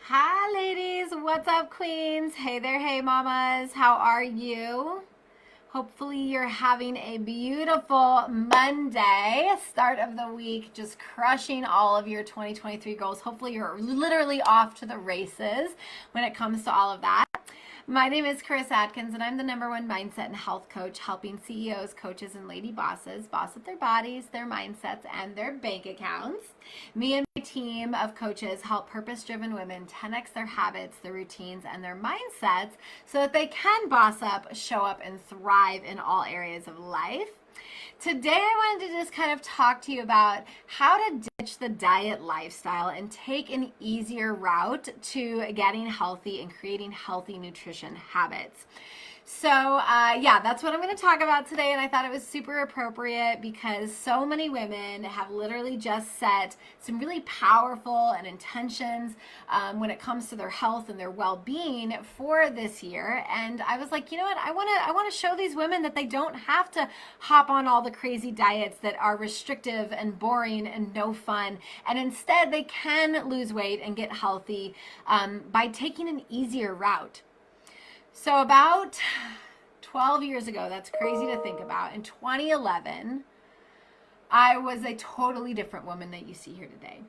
Hi, ladies. What's up, queens? Hey there, hey, mamas. How are you? Hopefully, you're having a beautiful Monday, start of the week, just crushing all of your 2023 goals. Hopefully, you're literally off to the races when it comes to all of that. My name is Karissa Adkins, and I'm the #1 mindset and health coach, helping CEOs, coaches, and lady bosses boss up their bodies, their mindsets, and their bank accounts. Me and my team of coaches help purpose-driven women 10x their habits, their routines, and their mindsets so that they can boss up, show up, and thrive in all areas of life. Today, I wanted to just kind of talk to you about how to ditch the diet lifestyle and take an easier route to getting healthy and creating healthy nutrition habits. So, that's what I'm going to talk about today, and I thought it was super appropriate because so many women have literally just set some really powerful and intentions when it comes to their health and their well-being for this year. And I was like, you know what? I want to show these women that they don't have to hop on all the crazy diets that are restrictive and boring and no fun, and instead they can lose weight and get healthy by taking an easier route. So about 12 years ago, that's crazy to think about, in 2011, I was a totally different woman that you see here today.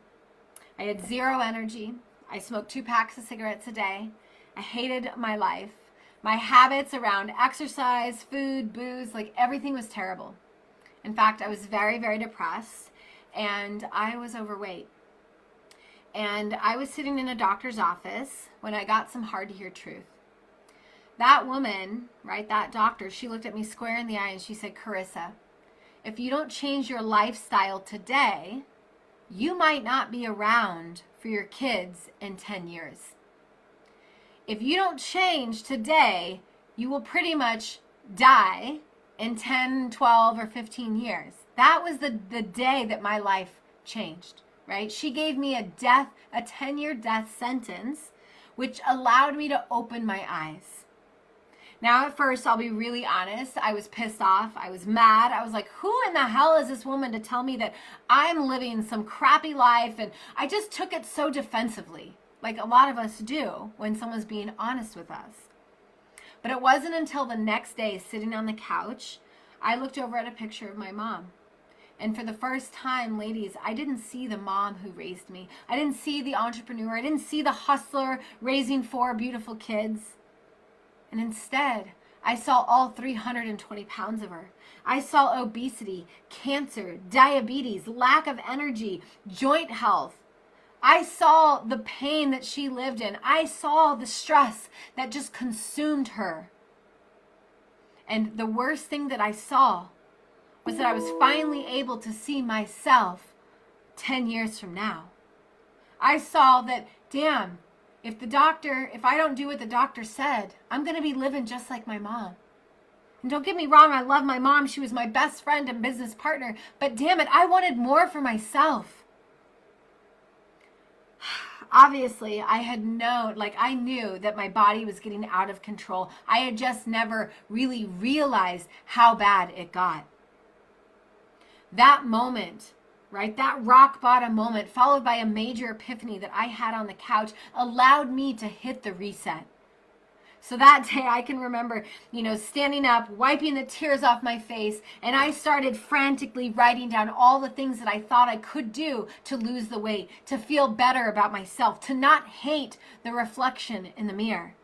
I had zero energy. I smoked 2 packs of cigarettes a day. I hated my life. My habits around exercise, food, booze, like everything was terrible. In fact, I was very, very depressed, and I was overweight. And I was sitting in a doctor's office when I got some hard-to-hear truth. That woman, right, that doctor, she looked at me square in the eye and she said, Karissa, if you don't change your lifestyle today, you might not be around for your kids in 10 years. If you don't change today, you will pretty much die in 10, 12, or 15 years. That was the day that my life changed, right? She gave me a 10-year death sentence, which allowed me to open my eyes. Now, at first, I'll be really honest, I was pissed off. I was mad. I was like, who in the hell is this woman to tell me that I'm living some crappy life? And I just took it so defensively, like a lot of us do when someone's being honest with us. But it wasn't until the next day, sitting on the couch, I looked over at a picture of my mom. And for the first time, ladies, I didn't see the mom who raised me. I didn't see the entrepreneur. I didn't see the hustler raising 4 beautiful kids. And instead, I saw all 320 pounds of her. I saw obesity, cancer, diabetes, lack of energy, joint health. I saw the pain that she lived in. I saw the stress that just consumed her. And the worst thing that I saw was that I was finally able to see myself 10 years from now. I saw that, damn, if I don't do what the doctor said, I'm going to be living just like my mom. And don't get me wrong, I love my mom. She was my best friend and business partner. But damn it, I wanted more for myself. Obviously, I knew that my body was getting out of control. I had just never really realized how bad it got. That moment, right? That rock bottom moment, followed by a major epiphany that I had on the couch, allowed me to hit the reset. So that day I can remember, standing up, wiping the tears off my face, and I started frantically writing down all the things that I thought I could do to lose the weight, to feel better about myself, to not hate the reflection in the mirror.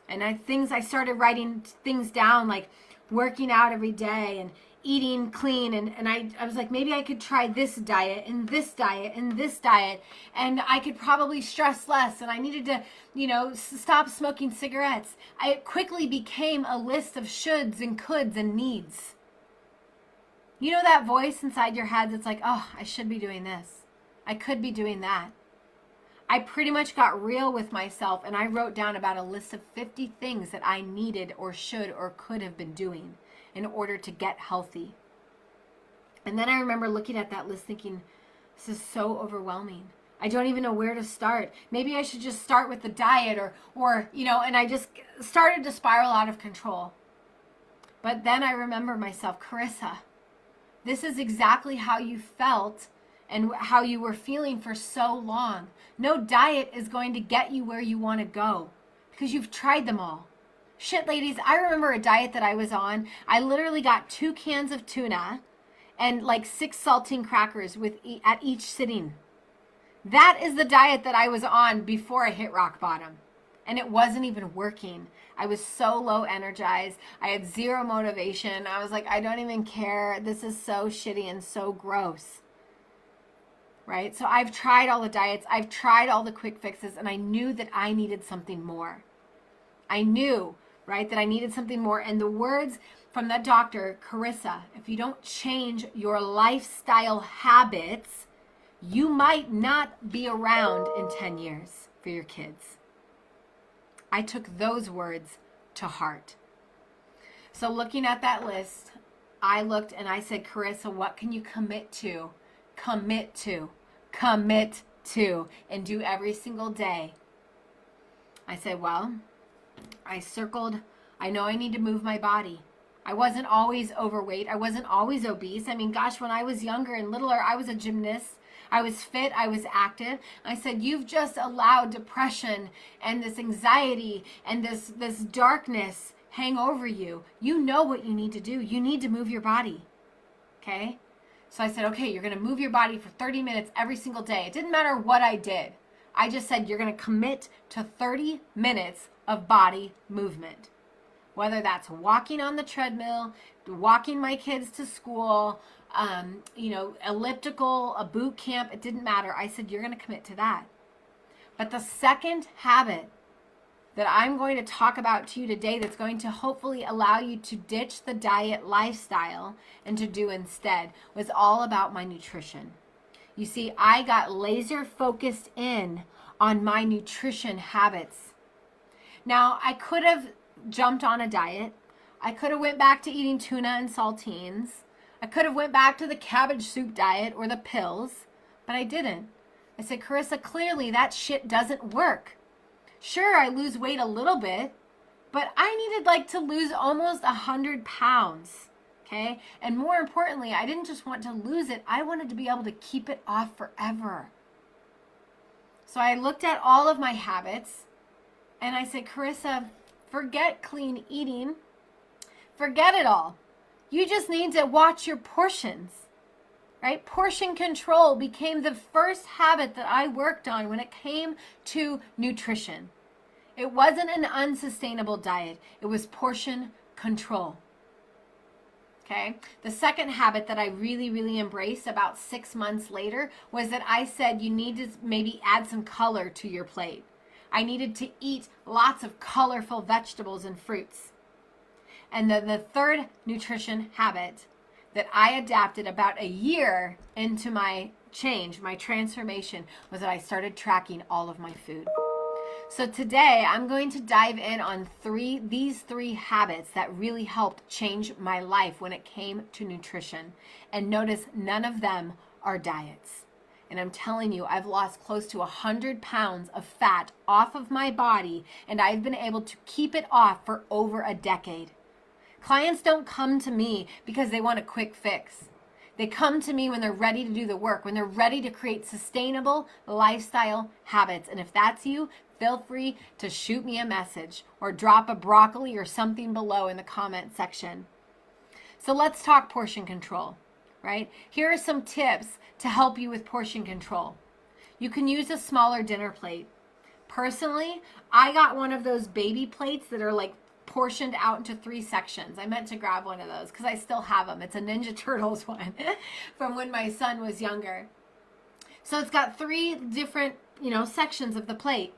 And I started writing things down like working out every day and eating clean, and I was like, maybe I could try this diet and this diet and this diet, and I could probably stress less, and I needed to stop smoking cigarettes. It quickly became a list of shoulds and coulds and needs. You know that voice inside your head that's like, oh, I should be doing this, I could be doing that. I pretty much got real with myself, and I wrote down about a list of 50 things that I needed or should or could have been doing in order to get healthy. And then I remember looking at that list thinking, this is so overwhelming. I don't even know where to start. Maybe I should just start with the diet or and I just started to spiral out of control. But then I remember myself, Karissa, this is exactly how you felt and how you were feeling for so long. No diet is going to get you where you want to go because you've tried them all. Shit, ladies, I remember a diet that I was on. I literally got 2 cans of tuna and like 6 saltine crackers at each sitting. That is the diet that I was on before I hit rock bottom. And it wasn't even working. I was so low energized. I had zero motivation. I was like, I don't even care. This is so shitty and so gross. Right? So I've tried all the diets. I've tried all the quick fixes, and I knew that I needed something more. I knew, right, that I needed something more. And the words from that doctor, Karissa, if you don't change your lifestyle habits, you might not be around in 10 years for your kids. I took those words to heart. So looking at that list, I looked and I said, Karissa, what can you commit to? Commit to, and do every single day. I said, well, I circled, I know I need to move my body. I wasn't always overweight. I wasn't always obese. I mean, gosh, when I was younger and littler, I was a gymnast. I was fit. I was active. I said, you've just allowed depression and this anxiety and this darkness hang over you. You know what you need to do. You need to move your body. Okay? So I said, okay, you're going to move your body for 30 minutes every single day. It didn't matter what I did. I just said, you're going to commit to 30 minutes of body movement. Whether that's walking on the treadmill, walking my kids to school, elliptical, a boot camp, it didn't matter. I said, you're going to commit to that. But the second habit that I'm going to talk about to you today that's going to hopefully allow you to ditch the diet lifestyle and to do instead was all about my nutrition. You see, I got laser focused in on my nutrition habits. Now, I could have jumped on a diet. I could have went back to eating tuna and saltines. I could have went back to the cabbage soup diet or the pills, but I didn't. I said, Karissa, clearly that shit doesn't work. Sure, I lose weight a little bit, but I needed to lose almost 100 pounds, okay? And more importantly, I didn't just want to lose it. I wanted to be able to keep it off forever. So I looked at all of my habits, and I said, Karissa, forget clean eating. Forget it all. You just need to watch your portions, right? Portion control became the first habit that I worked on when it came to nutrition. It wasn't an unsustainable diet. It was portion control. Okay? The second habit that I really, really embraced about 6 months later was that I said you need to maybe add some color to your plate. I needed to eat lots of colorful vegetables and fruits. And then the third nutrition habit that I adapted about a year into my change, my transformation, was that I started tracking all of my food. So today I'm going to dive in on these three habits that really helped change my life when it came to nutrition. And notice none of them are diets. And I'm telling you, I've lost close to 100 pounds of fat off of my body, and I've been able to keep it off for over a decade. Clients don't come to me because they want a quick fix. They come to me when they're ready to do the work, when they're ready to create sustainable lifestyle habits. And if that's you, feel free to shoot me a message or drop a broccoli or something below in the comment section. So let's talk portion control, right? Here are some tips to help you with portion control. You can use a smaller dinner plate. Personally, I got one of those baby plates that are portioned out into 3 sections. I meant to grab one of those because I still have them. It's a Ninja Turtles one from when my son was younger. So it's got 3 different, sections of the plate.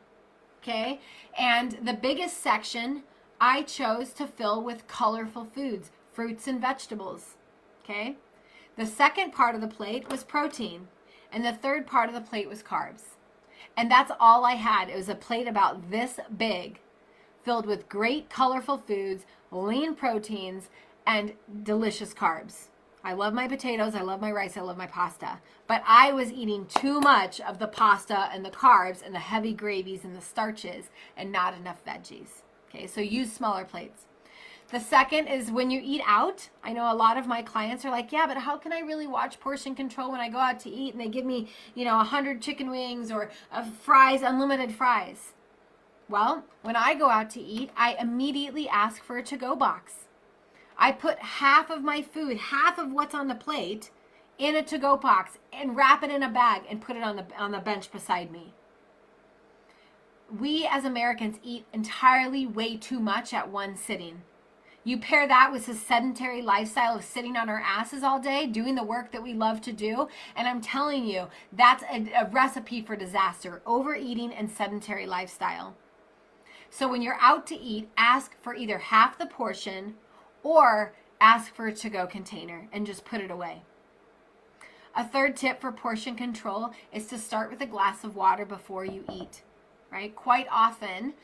Okay? And the biggest section I chose to fill with colorful foods, fruits and vegetables. Okay? The second part of the plate was protein. And the third part of the plate was carbs. And that's all I had. It was a plate about this big, filled with great colorful foods, lean proteins, and delicious carbs. I love my potatoes, I love my rice, I love my pasta. But I was eating too much of the pasta and the carbs and the heavy gravies and the starches and not enough veggies. Okay, so use smaller plates. The second is when you eat out. I know a lot of my clients are like, yeah, but how can I really watch portion control when I go out to eat and they give me, 100 chicken wings or fries, unlimited fries? Well, when I go out to eat, I immediately ask for a to-go box. I put half of my food, half of what's on the plate, in a to-go box and wrap it in a bag and put it on the bench beside me. We as Americans eat entirely way too much at one sitting. You pair that with a sedentary lifestyle of sitting on our asses all day, doing the work that we love to do, and I'm telling you, that's a recipe for disaster, overeating and sedentary lifestyle. So when you're out to eat, ask for either half the portion or ask for a to-go container and just put it away. A third tip for portion control is to start with a glass of water before you eat, right? Quite often,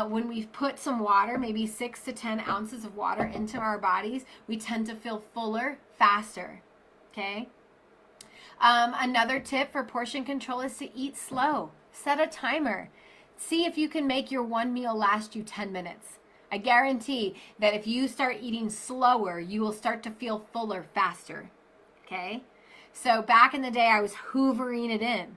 when we put some water, maybe 6 to 10 ounces of water into our bodies, we tend to feel fuller faster, okay? Another tip for portion control is to eat slow. Set a timer. See if you can make your one meal last you 10 minutes. I guarantee that if you start eating slower, you will start to feel fuller faster, okay? So back in the day, I was hoovering it in.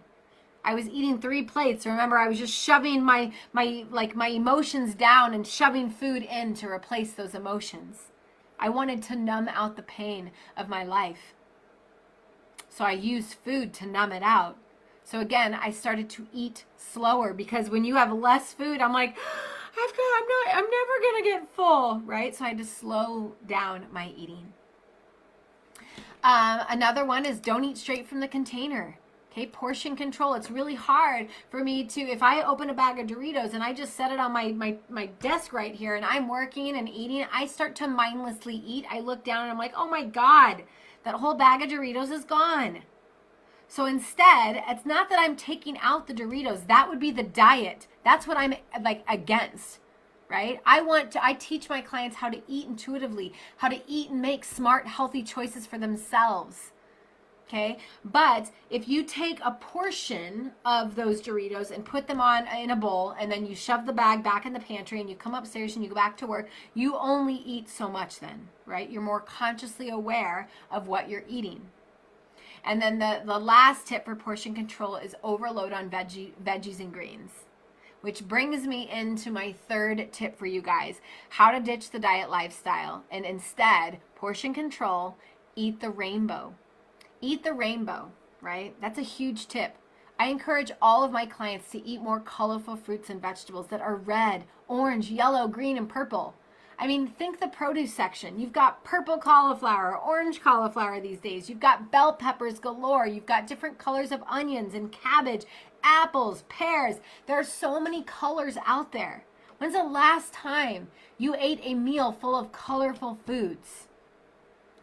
I was eating 3 plates. Remember, I was just shoving my emotions down and shoving food in to replace those emotions. I wanted to numb out the pain of my life. So I used food to numb it out. So again, I started to eat slower because when you have less food, I'm like, I'm never gonna get full, right? So I had to slow down my eating. Another one is don't eat straight from the container. Okay, portion control. It's really hard for me to, if I open a bag of Doritos and I just set it on my desk right here and I'm working and eating, I start to mindlessly eat. I look down and I'm like, oh my God, that whole bag of Doritos is gone. So instead, it's not that I'm taking out the Doritos. That would be the diet. That's what I'm like against, right? I teach my clients how to eat intuitively, how to eat and make smart, healthy choices for themselves. Okay, but if you take a portion of those Doritos and put them in a bowl and then you shove the bag back in the pantry and you come upstairs and you go back to work, you only eat so much then, right? You're more consciously aware of what you're eating. And then the last tip for portion control is overload on veggies and greens, which brings me into my third tip for you guys, how to ditch the diet lifestyle and instead portion control, eat the rainbow. Eat the rainbow, right? That's a huge tip. I encourage all of my clients to eat more colorful fruits and vegetables that are red, orange, yellow, green, and purple. I mean, think the produce section. You've got purple cauliflower, orange cauliflower these days. You've got bell peppers galore. You've got different colors of onions and cabbage, apples, pears. There are so many colors out there. When's the last time you ate a meal full of colorful foods?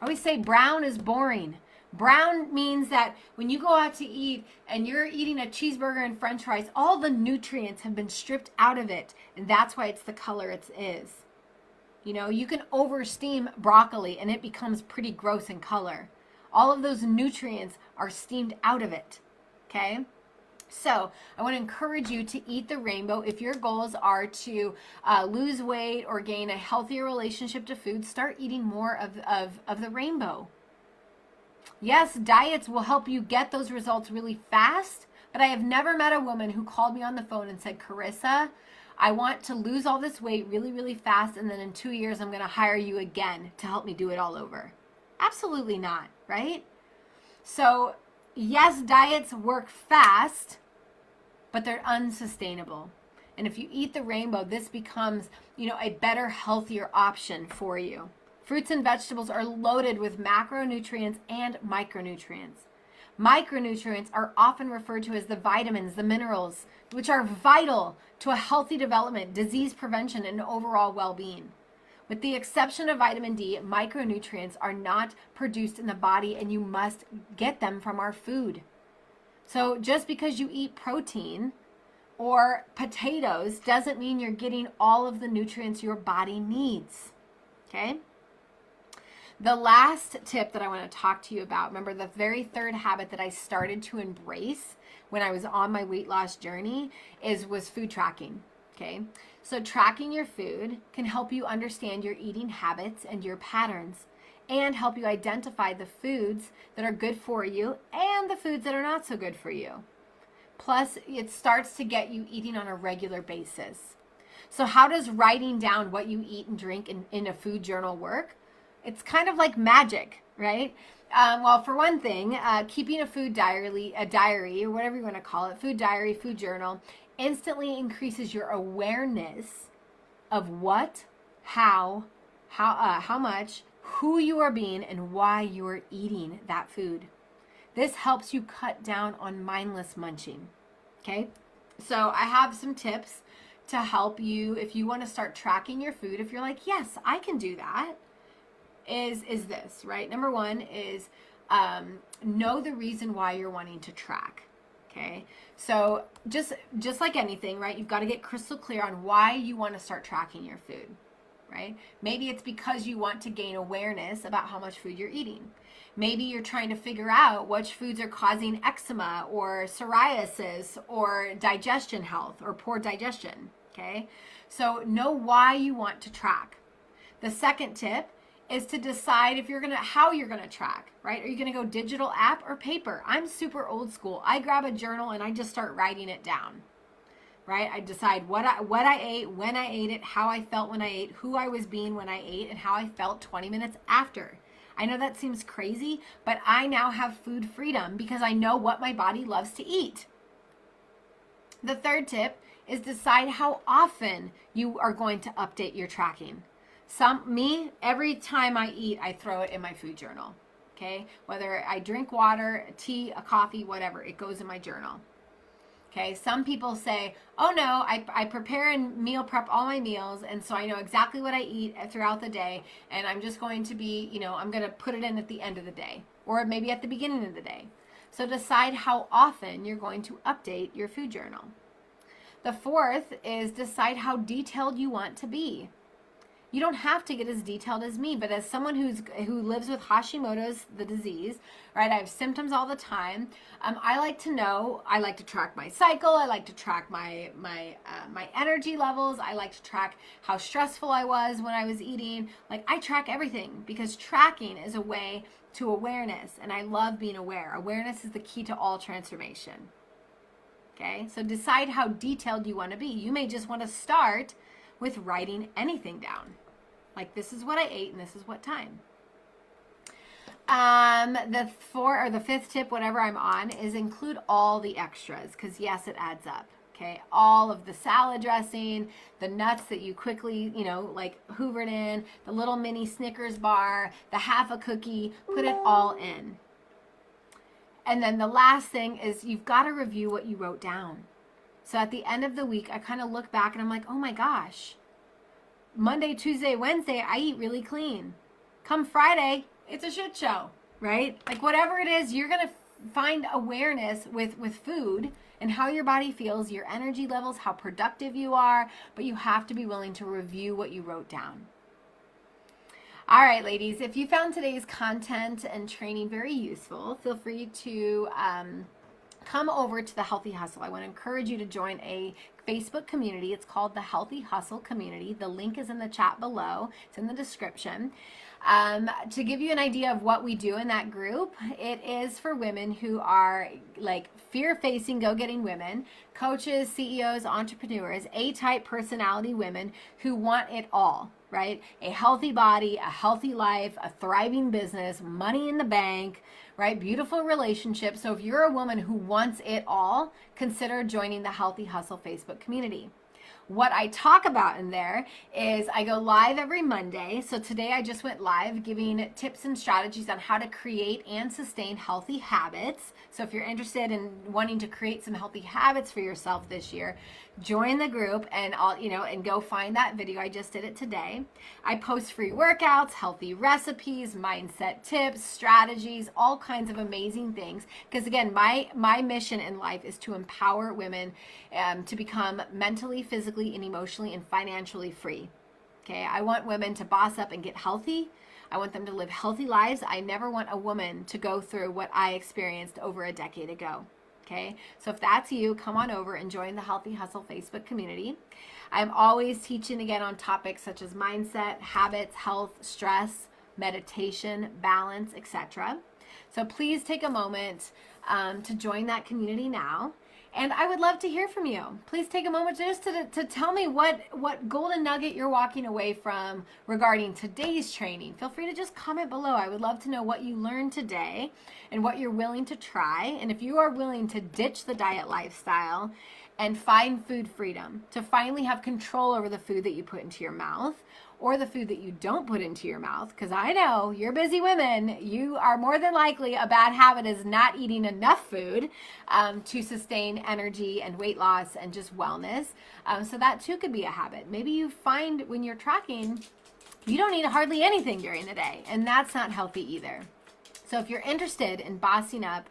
I always say brown is boring. Brown means that when you go out to eat and you're eating a cheeseburger and french fries, all the nutrients have been stripped out of it. And that's why it's the color it is. You know, you can over-steam broccoli and it becomes pretty gross in color. All of those nutrients are steamed out of it. Okay? So I want to encourage you to eat the rainbow. If your goals are to lose weight or gain a healthier relationship to food, start eating more of the rainbow. Yes, diets will help you get those results really fast, but I have never met a woman who called me on the phone and said, Karissa, I want to lose all this weight really, really fast, and then in 2 years, I'm going to hire you again to help me do it all over. Absolutely not, right? So, yes, diets work fast, but they're unsustainable. And if you eat the rainbow, this becomes, a better, healthier option for you. Fruits and vegetables are loaded with macronutrients and micronutrients. Micronutrients are often referred to as the vitamins, the minerals, which are vital to a healthy development, disease prevention, and overall well-being. With the exception of vitamin D, micronutrients are not produced in the body and you must get them from our food. So just because you eat protein or potatoes doesn't mean you're getting all of the nutrients your body needs. Okay? The last tip that I want to talk to you about, remember the very third habit that I started to embrace when I was on my weight loss journey was food tracking. Okay, so tracking your food can help you understand your eating habits and your patterns, and help you identify the foods that are good for you and the foods that are not so good for you. Plus, it starts to get you eating on a regular basis. So how does writing down what you eat and drink in a food journal work? It's kind of like magic, right? Well, for one thing, keeping a food diary, or whatever you want to call it, food diary, food journal, instantly increases your awareness of what, how much, who you are being, and why you are eating that food. This helps you cut down on mindless munching. Okay, so I have some tips to help you if you want to start tracking your food. If you're like, yes, I can do that, is this, right? Number one is know the reason why you're wanting to track. Okay, so just like anything, right? You've got to get crystal clear on why you want to start tracking your food, right? Maybe it's because you want to gain awareness about how much food you're eating. Maybe you're trying to figure out which foods are causing eczema or psoriasis or digestion health or poor digestion, okay? So know why you want to track. The second tip is to decide how you're gonna track, right? Are you gonna go digital app or paper? I'm super old school. I grab a journal and I just start writing it down, right? I decide what I ate, when I ate it, how I felt when I ate, who I was being when I ate, and how I felt 20 minutes after. I know that seems crazy, but I now have food freedom because I know what my body loves to eat. The third tip is decide how often you are going to update your tracking. Every time I eat, I throw it in my food journal, okay? Whether I drink water, a tea, a coffee, whatever, it goes in my journal. Okay, some people say, oh no, I prepare and meal prep all my meals, and so I know exactly what I eat throughout the day, and I'm just going to be, I'm going to put it in at the end of the day, or maybe at the beginning of the day. So decide how often you're going to update your food journal. The fourth is decide how detailed you want to be. You don't have to get as detailed as me, but as someone who lives with Hashimoto's, the disease, right? I have symptoms all the time. I like to know. I like to track my cycle. I like to track my energy levels. I like to track how stressful I was when I was eating. Like, I track everything because tracking is a way to awareness, and I love being aware. Awareness is the key to all transformation. Okay, so decide how detailed you want to be. You may just want to start with writing anything down. Like, this is what I ate and this is what time. The fifth tip, whatever I'm on, is include all the extras, because yes, it adds up. Okay, all of the salad dressing, the nuts that you quickly, like hoovered in, the little mini Snickers bar, the half a cookie, put it all in. And then the last thing is you've got to review what you wrote down. So at the end of the week, I kind of look back and I'm like, oh my gosh, Monday, Tuesday, Wednesday, I eat really clean. Come Friday, it's a shit show, right? Like, whatever it is, you're going to find awareness with food and how your body feels, your energy levels, how productive you are, but you have to be willing to review what you wrote down. All right, ladies, if you found today's content and training very useful, feel free to come over to the Healthy Hustle. I want to encourage you to join a Facebook community. It's called the Healthy Hustle Community. The link is in the chat below. It's in the description. To give you an idea of what we do in that group, it is for women who are like fear-facing, go-getting women, coaches, CEOs, entrepreneurs, A-type personality women who want it all, right? A healthy body, a healthy life, a thriving business, money in the bank, right? Beautiful relationships. So if you're a woman who wants it all, consider joining the Healthy Hustle Facebook community. What I talk about in there is I go live every Monday. So today I just went live giving tips and strategies on how to create and sustain healthy habits. So if you're interested in wanting to create some healthy habits for yourself this year, join the group and and go find that video. I just did it today. I post free workouts, healthy recipes, mindset tips, strategies, all kinds of amazing things. Because again, my mission in life is to empower women to become mentally, physically, and emotionally and financially free. Okay, I want women to boss up and get healthy. I want them to live healthy lives. I never want a woman to go through what I experienced over a decade ago. Okay, so if that's you, come on over and join the Healthy Hustle Facebook community. I'm always teaching again on topics such as mindset, habits, health, stress, meditation, balance, etc. So please take a moment to join that community now. And I would love to hear from you. Please take a moment just to tell me what golden nugget you're walking away from regarding today's training. Feel free to just comment below. I would love to know what you learned today and what you're willing to try. And if you are willing to ditch the diet lifestyle and find food freedom, to finally have control over the food that you put into your mouth, or the food that you don't put into your mouth, because I know you're busy women, you are more than likely, a bad habit is not eating enough food to sustain energy and weight loss and just wellness. So that too could be a habit. Maybe you find when you're tracking, you don't eat hardly anything during the day, and that's not healthy either. So if you're interested in bossing up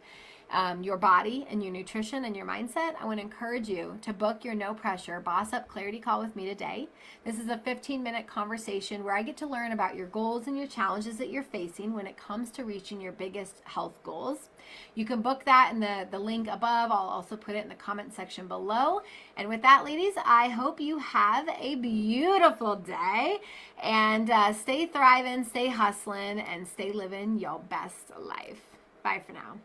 your body and your nutrition and your mindset, I want to encourage you to book your no pressure Boss Up Clarity Call with me today. This is a 15-minute conversation where I get to learn about your goals and your challenges that you're facing when it comes to reaching your biggest health goals. You can book that in the link above. I'll also put it in the comment section below. And with that, ladies, I hope you have a beautiful day and stay thriving, stay hustling, and stay living your best life. Bye for now.